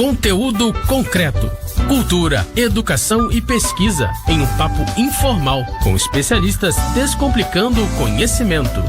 Conteúdo concreto. Cultura, educação e pesquisa em um papo informal com especialistas descomplicando o conhecimento.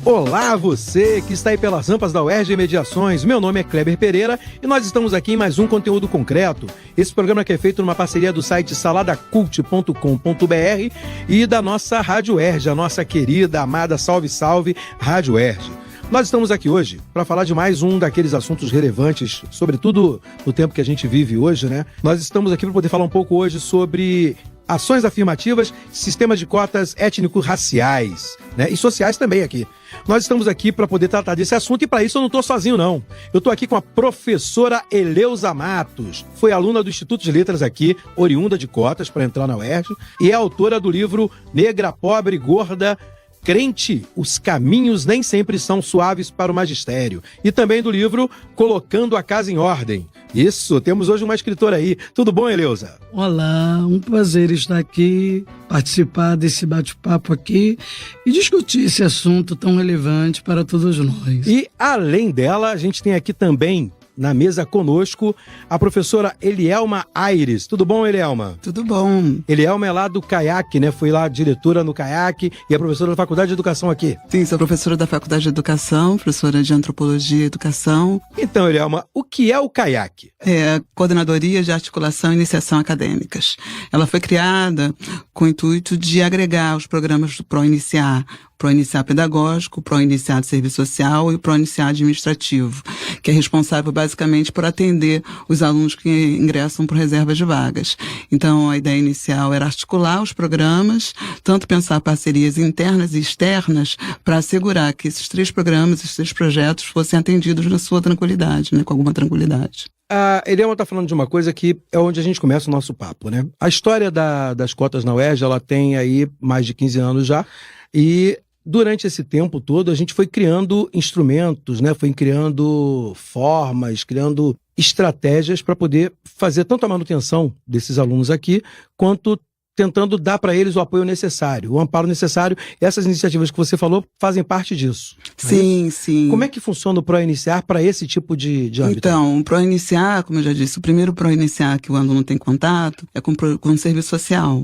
Olá, você que está aí pelas rampas da UERJ Mediações. Meu nome é Kleber Pereira e nós estamos aqui em mais um Conteúdo Concreto. Esse programa que é feito numa parceria do site saladacult.com.br e da nossa Rádio UERJ, a nossa querida, amada, salve Rádio UERJ. Nós estamos aqui hoje para falar de mais um daqueles assuntos relevantes, sobretudo no tempo que a gente vive hoje, né? Nós estamos aqui para poder falar um pouco hoje sobre ações afirmativas, sistemas de cotas étnico-raciais, né? E sociais também aqui. Nós estamos aqui para poder tratar desse assunto e para isso eu não estou sozinho, não. Eu estou aqui com a professora Eleusa Matos. Foi aluna do Instituto de Letras aqui, oriunda de cotas para entrar na UERJ e é autora do livro Negra, Pobre, Gorda, Crente, os caminhos nem sempre são suaves para o magistério. E também do livro Colocando a Casa em Ordem. Isso, temos hoje uma escritora aí. Tudo bom, Eleusa? Olá, um prazer estar aqui, participar desse bate-papo aqui e discutir esse assunto tão relevante para todos nós. E, além dela, a gente tem aqui também na mesa conosco a professora Elielma Aires. Tudo bom, Elielma? Tudo bom. Elielma é lá do CAIAC, né? Foi lá diretora no CAIAC e é professora da Faculdade de Educação aqui. Sim, sou professora da Faculdade de Educação, professora de Antropologia e Educação. Então, Elielma, o que é o CAIAC? É a Coordenadoria de Articulação e Iniciação Acadêmicas. Ela foi criada com o intuito de agregar os programas do ProIniciar, ProIniciar Pedagógico, ProIniciar de Serviço Social e o ProIniciar Administrativo, que é responsável basicamente por atender os alunos que ingressam por reservas de vagas. Então, a ideia inicial era articular os programas, tanto pensar parcerias internas e externas, para assegurar que esses três programas, esses três projetos fossem atendidos na sua tranquilidade, né, com alguma tranquilidade. A Elielma está falando de uma coisa que é onde a gente começa o nosso papo, né? A história das cotas na UERJ, ela tem aí mais de 15 anos já, e durante esse tempo todo a gente foi criando instrumentos, né? Foi criando formas, criando estratégias para poder fazer tanto a manutenção desses alunos aqui, quanto tentando dar para eles o apoio necessário, o amparo necessário. Essas iniciativas que você falou fazem parte disso. Sim, sim. Como é que funciona o ProIniciar para esse tipo de âmbito? Então, o ProIniciar, como eu já disse, o primeiro ProIniciar que o aluno tem contato é com o serviço social,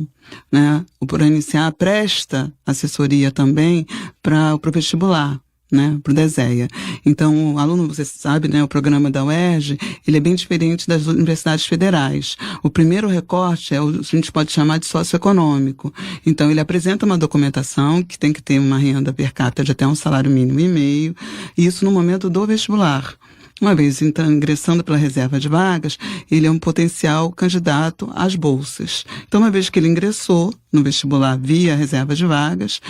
né? O ProIniciar presta assessoria também para o vestibular, né, para o DESEA. Então, o aluno, você sabe, né, o programa da UERJ, ele é bem diferente das universidades federais. O primeiro recorte a gente pode chamar de socioeconômico. Então, ele apresenta uma documentação que tem que ter uma renda per capita de até um salário mínimo e meio, e isso no momento do vestibular. Uma vez então ingressando pela reserva de vagas, ele é um potencial candidato às bolsas. Então, uma vez que ele ingressou no vestibular via reserva de vagas,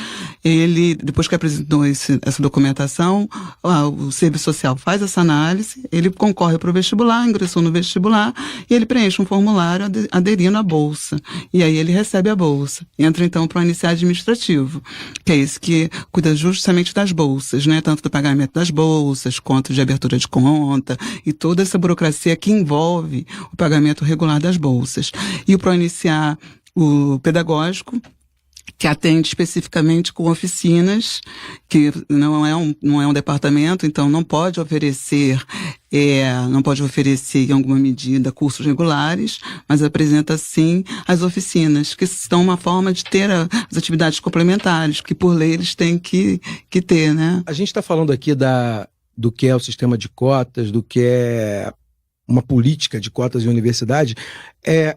ele, depois que apresentou essa documentação, o serviço social faz essa análise, ele concorre para o vestibular, ingressou no vestibular e ele preenche um formulário aderindo à bolsa. E aí ele recebe a bolsa. Entra então para o iniciar administrativo, que é esse que cuida justamente das bolsas, né? Tanto do pagamento das bolsas, quanto de abertura de conta e toda essa burocracia que envolve o pagamento regular das bolsas. E o ProIniciar, o pedagógico, que atende especificamente com oficinas, que não é um departamento, então não pode oferecer em alguma medida cursos regulares, mas apresenta sim as oficinas, que são uma forma de ter as atividades complementares, que por lei eles têm que ter, né? A gente está falando aqui do que é o sistema de cotas, do que é uma política de cotas em universidade.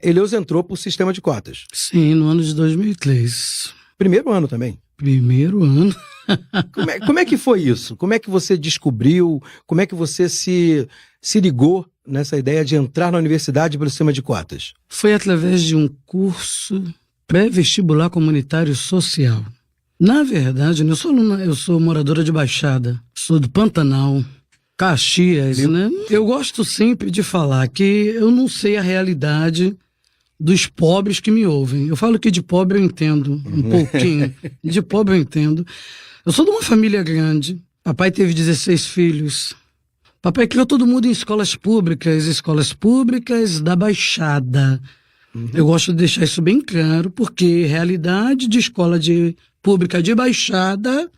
Eleusa entrou para o sistema de cotas. Sim, no ano de 2003. Primeiro ano também? Primeiro ano. Como é que foi isso? Como é que você descobriu? Como é que você se ligou nessa ideia de entrar na universidade pelo sistema de cotas? Foi através de um curso pré-vestibular comunitário social. Na verdade, eu sou moradora de Baixada, sou do Pantanal, Caxias, né? Eu gosto sempre de falar que eu não sei a realidade dos pobres que me ouvem. Eu falo que de pobre eu entendo um pouquinho. De pobre eu entendo. Eu sou de uma família grande. Papai teve 16 filhos. Papai criou todo mundo em escolas públicas da Baixada. Eu gosto de deixar isso bem claro, porque realidade de escola pública de Baixada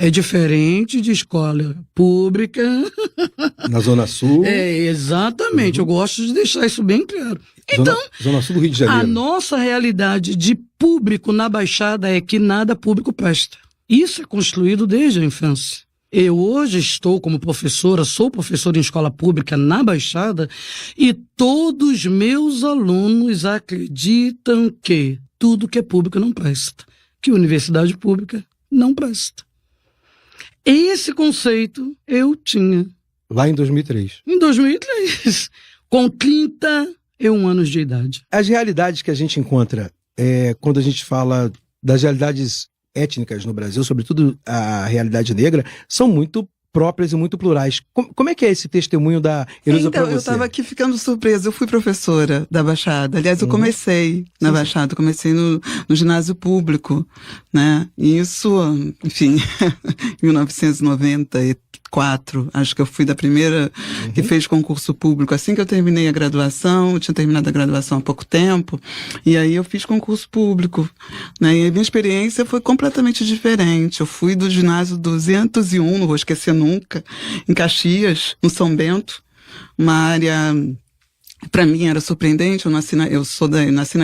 É diferente de escola pública. Na Zona Sul. Exatamente. Eu gosto de deixar isso bem claro. Então, Zona Sul do Rio de Janeiro. a nossa realidade de público na Baixada é que nada público presta. Isso é construído desde a infância. Eu hoje estou como professora, sou professora em escola pública na Baixada, e todos meus alunos acreditam que tudo que é público não presta, que universidade pública não presta. Esse conceito eu tinha. Lá em 2003. Em 2003, com 31 anos de idade. As realidades que a gente encontra quando a gente fala das realidades étnicas no Brasil, sobretudo a realidade negra, são muito próprias e muito plurais. Como é que é esse testemunho da Heloísa para você? Eu estava aqui ficando surpresa. Eu fui professora da Baixada. Aliás, eu comecei na Baixada. Comecei no ginásio público, né? E isso, enfim, em 1994. Acho que eu fui da primeira que fez concurso público. Assim que eu terminei a graduação, eu tinha terminado a graduação há pouco tempo, e aí eu fiz concurso público, né? E a minha experiência foi completamente diferente. Eu fui do ginásio 201, não vou esquecer nunca, em Caxias, no São Bento, uma área, para mim era surpreendente. Eu nasci na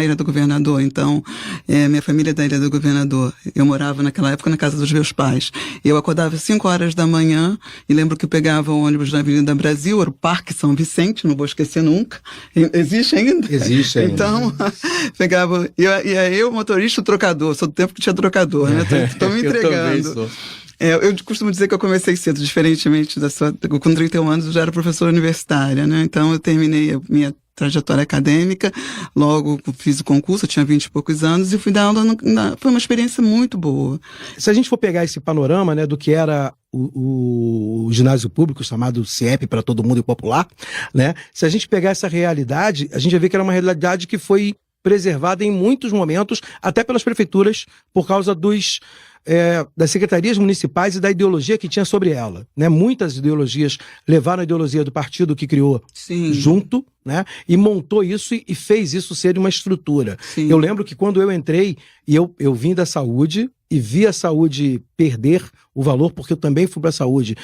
Ilha do Governador, então minha família é da Ilha do Governador. Eu morava naquela época na casa dos meus pais. Eu acordava às 5 horas da manhã e lembro que eu pegava o ônibus da Avenida Brasil, era o Parque São Vicente, não vou esquecer nunca. Existe ainda? Existe ainda. Então, pegava, e aí eu, motorista, o trocador, sou do tempo que tinha trocador, né? Tô me entregando. Eu também sou. Eu costumo dizer que eu comecei cedo, diferentemente da sua. Com 31 anos eu já era professora universitária, né? Então eu terminei a minha trajetória acadêmica, logo fiz o concurso, eu tinha 20 e poucos anos, e fui dar aula. Foi uma experiência muito boa. Se a gente for pegar esse panorama, né, do que era o ginásio público, chamado CIEP para todo mundo e popular, né? Se a gente pegar essa realidade, a gente vai ver que era uma realidade que foi preservada em muitos momentos, até pelas prefeituras, por causa das secretarias municipais e da ideologia que tinha sobre ela, né? Muitas ideologias levaram a ideologia do partido que criou junto, né? E montou isso e fez isso ser uma estrutura. Sim. Eu lembro que quando eu entrei, e eu vim da saúde e vi a saúde perder o valor, porque eu também fui para a saúde.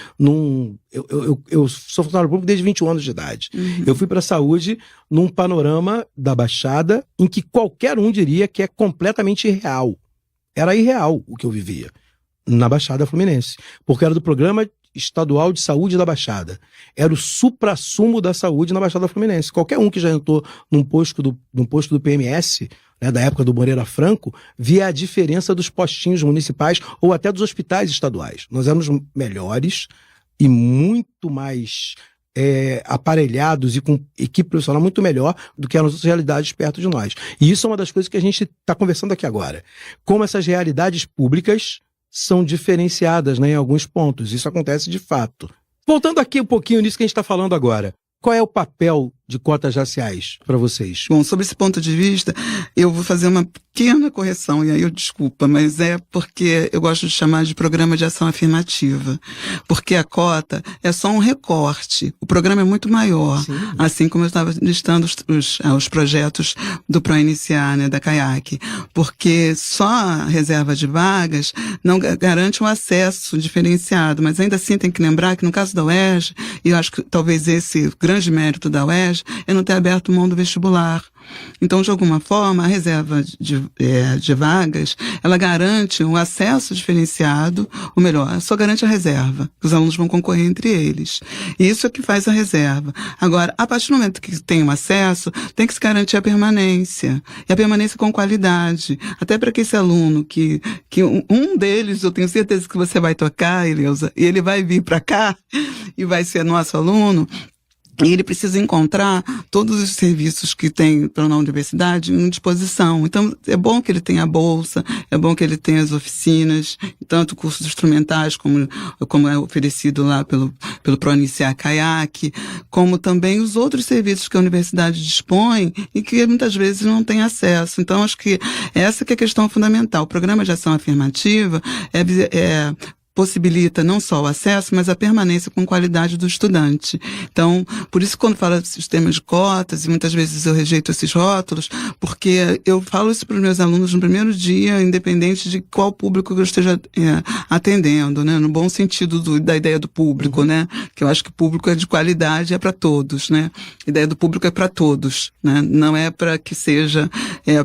Eu sou funcionário público desde 21 anos de idade. Eu fui para a saúde num panorama da Baixada em que qualquer um diria que é completamente irreal. Era irreal o que eu vivia na Baixada Fluminense, porque era do Programa Estadual de Saúde da Baixada. Era o suprassumo da saúde na Baixada Fluminense. Qualquer um que já entrou num posto do PMS, né, da época do Moreira Franco, via a diferença dos postinhos municipais ou até dos hospitais estaduais. Nós éramos melhores e muito mais aparelhados e com equipe profissional muito melhor do que as outras realidades perto de nós. E isso é uma das coisas que a gente está conversando aqui agora. Como essas realidades públicas são diferenciadas, né, em alguns pontos. Isso acontece de fato. Voltando aqui um pouquinho nisso que a gente está falando agora. Qual é o papel de cotas raciais para vocês? Bom, sobre esse ponto de vista, eu vou fazer uma pequena correção, e aí eu desculpa, mas é porque eu gosto de chamar de programa de ação afirmativa, porque a cota é só um recorte, o programa é muito maior. Sim. Assim como eu estava listando os projetos do ProIniciar, né, da CAIAC, porque só a reserva de vagas não garante um acesso diferenciado, mas ainda assim tem que lembrar que no caso da UERJ, e eu acho que talvez esse grande mérito da UERJ é não ter aberto mão do vestibular. Então, de alguma forma, a reserva de vagas, ela garante um acesso diferenciado, ou melhor, só garante a reserva, que os alunos vão concorrer entre eles. E isso é que faz a reserva. Agora, a partir do momento que tem um acesso, tem que se garantir a permanência. E a permanência com qualidade. Até para que esse aluno, que um deles, eu tenho certeza que você vai tocar, Eleusa, e ele vai vir para cá e vai ser nosso aluno, e ele precisa encontrar todos os serviços que tem na universidade em disposição. Então, é bom que ele tenha a bolsa, é bom que ele tenha as oficinas, tanto cursos instrumentais, como é oferecido lá pelo ProIniciar CAIAC, como também os outros serviços que a universidade dispõe e que muitas vezes não tem acesso. Então, acho que essa que é a questão fundamental. O programa de ação afirmativa possibilita não só o acesso, mas a permanência com qualidade do estudante. Então, por isso quando fala de sistema de cotas, e muitas vezes eu rejeito esses rótulos, porque eu falo isso para os meus alunos no primeiro dia, independente de qual público eu esteja atendendo, né? No bom sentido da ideia do público, né? Que eu acho que público é de qualidade, é para todos, né? A ideia do público é para todos, né? Não é para que seja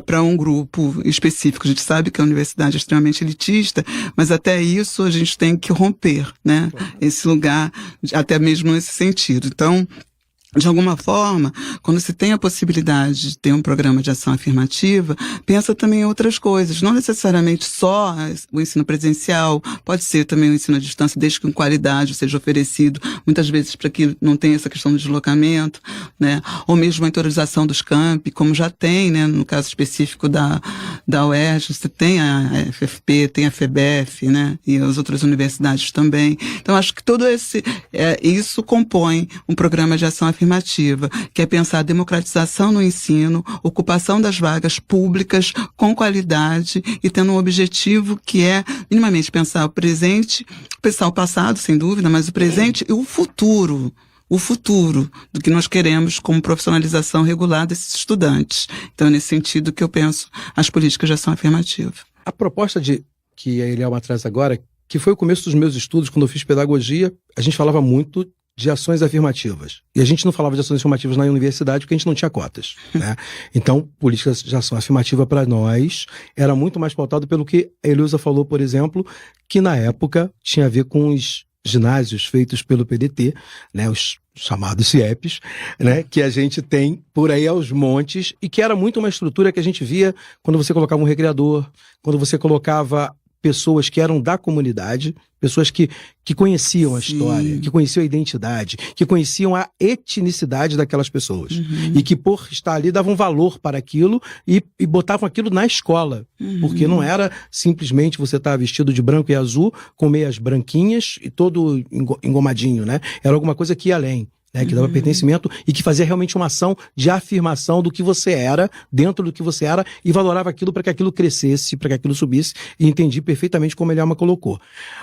para um grupo específico. A gente sabe que a universidade é extremamente elitista, mas até isso a gente tem que romper, né? Esse lugar, até mesmo nesse sentido. Então, de alguma forma, quando se tem a possibilidade de ter um programa de ação afirmativa, pensa também em outras coisas, não necessariamente só o ensino presencial, pode ser também o ensino à distância, desde que com qualidade seja oferecido, muitas vezes para que não tenha essa questão do deslocamento, né? Ou mesmo a interiorização dos campi, como já tem, né? No caso específico da UERJ, você tem a FFP, tem a FEBEF, né? E as outras universidades também. Então, acho que todo isso compõe um programa de ação afirmativa, que é pensar a democratização no ensino, ocupação das vagas públicas com qualidade e tendo um objetivo que é minimamente pensar o presente, pensar o passado, sem dúvida, mas o presente e o futuro do que nós queremos como profissionalização regular desses estudantes. Então, é nesse sentido que eu penso as políticas de ação afirmativa. A proposta que a Elielma traz agora, que foi o começo dos meus estudos, quando eu fiz pedagogia, a gente falava muito de ações afirmativas. E a gente não falava de ações afirmativas na universidade porque a gente não tinha cotas, né? Então, políticas de ação afirmativa para nós era muito mais pautado pelo que a Eleusa falou, por exemplo, que na época tinha a ver com os ginásios feitos pelo PDT, né, os chamados CIEPs, né, que a gente tem por aí aos montes, e que era muito uma estrutura que a gente via quando você colocava um recreador, quando você colocava pessoas que eram da comunidade, pessoas que conheciam a história, que conheciam a identidade, que conheciam a etnicidade daquelas pessoas. E que, por estar ali, davam valor para aquilo e botavam aquilo na escola. Porque não era simplesmente você estar vestido de branco e azul, com meias branquinhas e todo engomadinho, né? Era alguma coisa que ia além. Né, que dava pertencimento e que fazia realmente uma ação de afirmação do que você era, dentro do que você era, e valorava aquilo para que aquilo crescesse, para que aquilo subisse, e entendi perfeitamente como a Elielma colocou.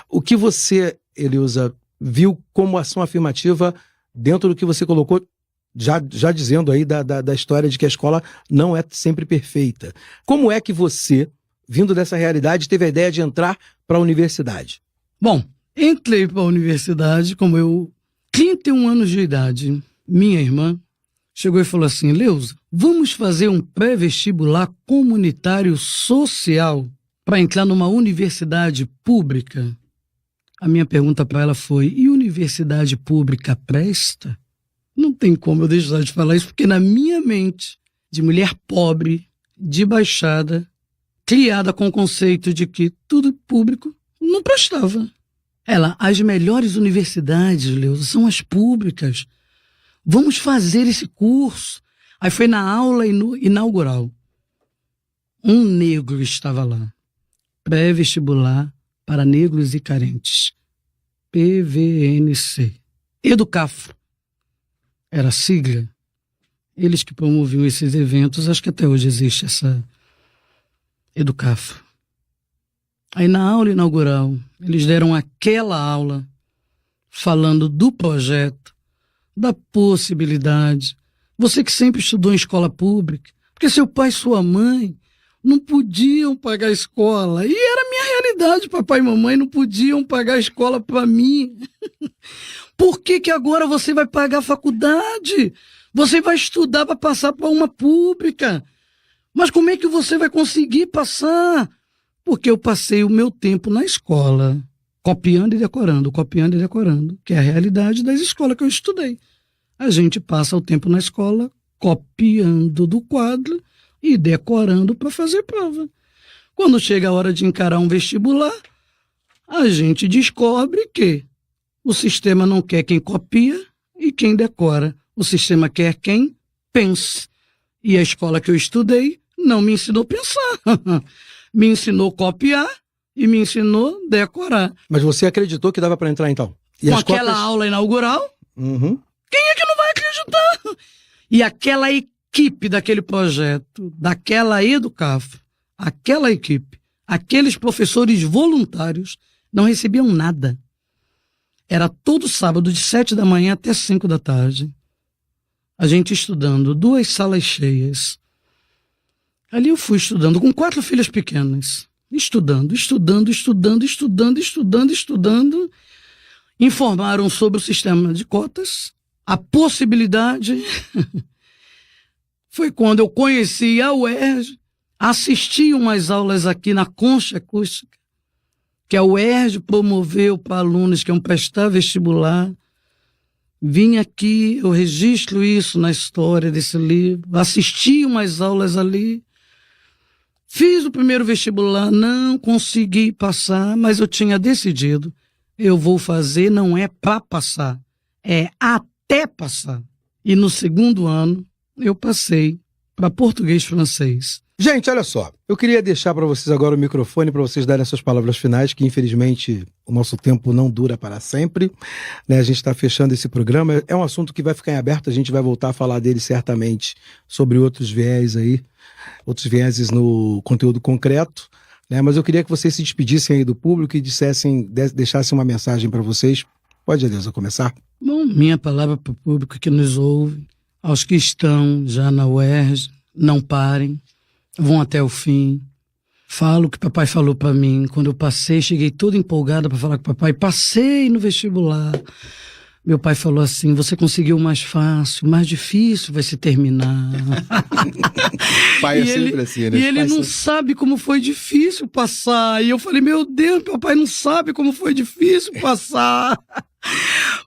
O que você, Eleusa, viu como ação afirmativa dentro do que você colocou, já dizendo aí da história de que a escola não é sempre perfeita. Como é que você, vindo dessa realidade, teve a ideia de entrar para a universidade? Bom, entrei para a universidade, como eu 31 anos de idade, minha irmã chegou e falou assim: Eleusa, vamos fazer um pré-vestibular comunitário social para entrar numa universidade pública? A minha pergunta para ela foi: e universidade pública presta? Não tem como eu deixar de falar isso, porque na minha mente, de mulher pobre, de baixada, criada com o conceito de que tudo público não prestava. Ela, as melhores universidades, Eleusa, são as públicas. Vamos fazer esse curso. Aí foi na aula inaugural. Um negro estava lá. Pré-vestibular para negros e carentes. PVNC. Educafro. Era a sigla. Eles que promoviam esses eventos, acho que até hoje existe essa Educafro. Aí na aula inaugural, eles deram aquela aula falando do projeto, da possibilidade. Você que sempre estudou em escola pública, porque seu pai e sua mãe não podiam pagar a escola. E era a minha realidade, papai e mamãe não podiam pagar a escola para mim. Por que agora você vai pagar a faculdade? Você vai estudar para passar para uma pública. Mas como é que você vai conseguir passar? Porque eu passei o meu tempo na escola, copiando e decorando, que é a realidade das escolas que eu estudei. A gente passa o tempo na escola copiando do quadro e decorando para fazer prova. Quando chega a hora de encarar um vestibular, a gente descobre que o sistema não quer quem copia e quem decora. O sistema quer quem pensa. E a escola que eu estudei não me ensinou a pensar. Me ensinou a copiar e me ensinou a decorar. Mas você acreditou que dava para entrar, então? E com aquela aula inaugural? Quem é que não vai acreditar? E aquela equipe daquele projeto, daquela Educafro, aquela equipe, aqueles professores voluntários, não recebiam nada. Era todo sábado, de 7 da manhã até 5 da tarde. A gente estudando, 2 salas cheias. Ali eu fui estudando, com 4 filhas pequenas. Estudando. Informaram sobre o sistema de cotas. A possibilidade foi quando eu conheci a UERJ, assisti umas aulas aqui na Concha Acústica, que a UERJ promoveu para alunos que iam prestar vestibular. Vim aqui, eu registro isso na história desse livro, assisti umas aulas ali, fiz o primeiro vestibular, não consegui passar, mas eu tinha decidido, eu vou fazer, não é para passar, é até passar. E no segundo ano, eu passei para português e francês. Gente, olha só, eu queria deixar para vocês agora o microfone para vocês darem as suas palavras finais, que infelizmente o nosso tempo não dura para sempre, né? A gente está fechando esse programa, é um assunto que vai ficar em aberto, a gente vai voltar a falar dele certamente, sobre outros viés aí, outros vieses no conteúdo concreto, né? Mas eu queria que vocês se despedissem aí do público e deixassem uma mensagem para vocês. Pode, Eleusa, começar? Bom, minha palavra para o público que nos ouve, aos que estão já na UERJ, não parem, vão até o fim. Falo o que papai falou para mim. Quando eu passei, cheguei toda empolgada para falar com o papai. Passei no vestibular. Meu pai falou assim, você conseguiu o mais fácil, o mais difícil vai se terminar. Pai é sempre assim, né? E ele não sabe como foi difícil passar. E eu falei, meu Deus, papai não sabe como foi difícil passar.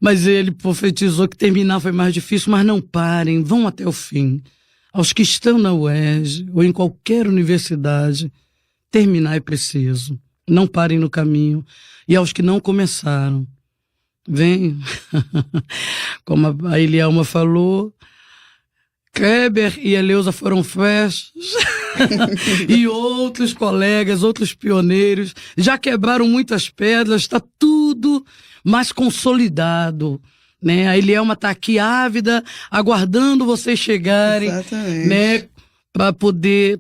Mas ele profetizou que terminar foi mais difícil, mas não parem, vão até o fim. Aos que estão na UERJ ou em qualquer universidade, terminar é preciso. Não parem no caminho. E aos que não começaram, vem, como a Elielma falou, Kleber e Eleusa foram festas e outros colegas, outros pioneiros, já quebraram muitas pedras, está tudo mais consolidado. Né? A Elielma está aqui ávida, aguardando vocês chegarem, né? Para poder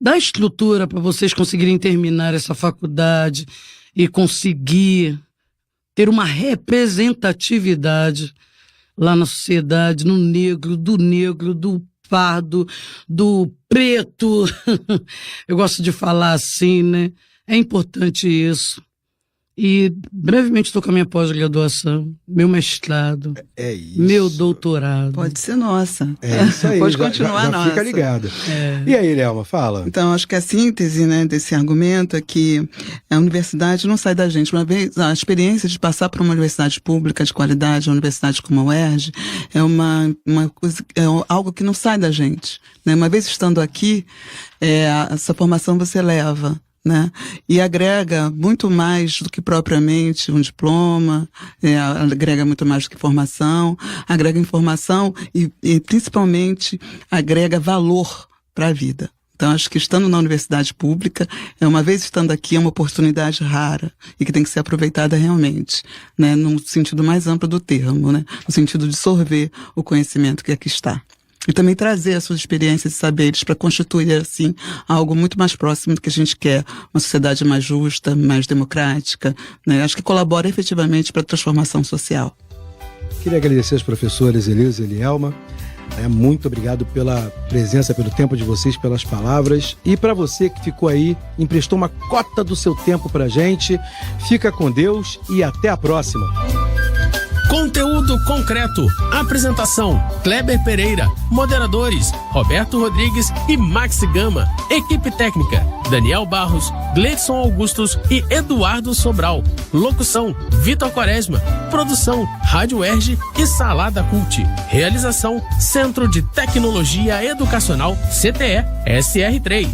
dar estrutura para vocês conseguirem terminar essa faculdade e conseguir ter uma representatividade lá na sociedade, no negro, do pardo, do preto. Eu gosto de falar assim, né? É importante isso. E brevemente estou com a minha pós-graduação, meu mestrado, meu doutorado. Pode ser nossa. É isso aí, pode continuar nossa. Fica ligada. E aí, Elielma, fala. Então, acho que a síntese, né, desse argumento é que a universidade não sai da gente. Uma vez, a experiência de passar por uma universidade pública de qualidade, uma universidade como a UERJ, é uma coisa, é algo que não sai da gente. Né? Uma vez estando aqui, essa formação você leva. Né? E agrega muito mais do que propriamente um diploma, agrega muito mais do que formação, agrega informação e principalmente agrega valor para a vida. Então, acho que estando na universidade pública, uma vez estando aqui, é uma oportunidade rara e que tem que ser aproveitada realmente, né? No sentido mais amplo do termo, né? No sentido de sorver o conhecimento que aqui está. E também trazer as suas experiências e saberes para constituir, assim, algo muito mais próximo do que a gente quer. Uma sociedade mais justa, mais democrática, né? Acho que colabora efetivamente para a transformação social. Queria agradecer aos professores Eleusa e Elielma. Muito obrigado pela presença, pelo tempo de vocês, pelas palavras. E para você que ficou aí, emprestou uma cota do seu tempo pra gente. Fica com Deus e até a próxima. Conteúdo concreto. Apresentação: Kleber Pereira. Moderadores: Roberto Rodrigues e Maxi Gama. Equipe técnica: Daniel Barros, Gleidson Augustos e Eduardo Sobral. Locução: Vitor Quaresma. Produção: Rádio UERJ e Salada Cult. Realização: Centro de Tecnologia Educacional CTE SR3.